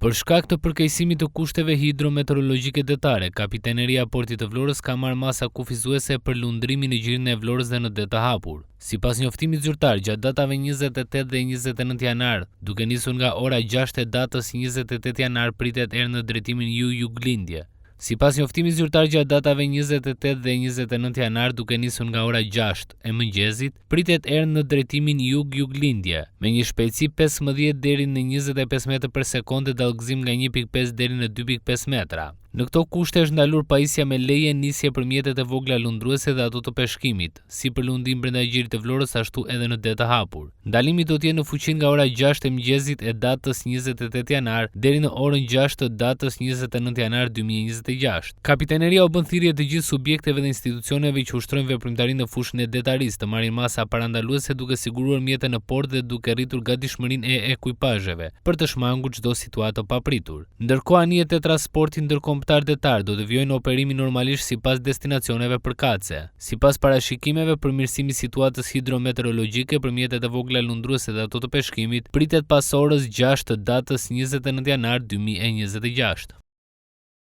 Për shkak të përkeqësimit të kushteve hidrometeorologjike detare, Kapitaneria e Portit të Vlorës ka marrë masa kufizuese për lundrimin në gjirin e Vlorës dhe në det të hapur. Sipas njoftimit zyrtar, gjatë datave 28 dhe 29 janar, duke nisur nga ora 6 e datës 28 janar, pritet erë në drejtimin juglindje. Sipas njoftimit zyrtar, gjatë datave 28 dhe 29 janar, duke nisur nga ora 6 e mëngjesit, pritet erë në drejtimin juglindje, me një shpejtësi 15 deri në 25 metra për sekonde, dallgëzim nga 1.5 deri në 2.5 metra. Në këto kushte është ndalur pajisja me leje nisje për mjetet e vogla lundruese dhe ato të peshkimit, si për lundim brenda gjirit të Vlorës ashtu edhe në det të hapur. Ndalimi do të jetë në fuqi nga ora 6 e mëngjesit e datës 28 janar deri në orën 6 të datës 29 janar 2026. Kapitaneria u bën thirrje të gjithë subjekteve dhe institucioneve që ushtrojnë veprimtari në fushën e detarisë të marrin masa parandaluese duke siguruar mjete në port dhe duke rritur gatishmërinë e ekuipazheve për të shmangur çdo situatë të papritur. Ndërkohë anijet e transportit ndërkombëtar detar do të vijojnë operimin normalisht sipas destinacioneve përkatëse. Sipas parashikimeve, përmirësimi i situatës hidrometeorologjike për mjetet e vogla lundruese dhe ato të peshkimit pritet pas orës 6 të datës 29 janar 2026.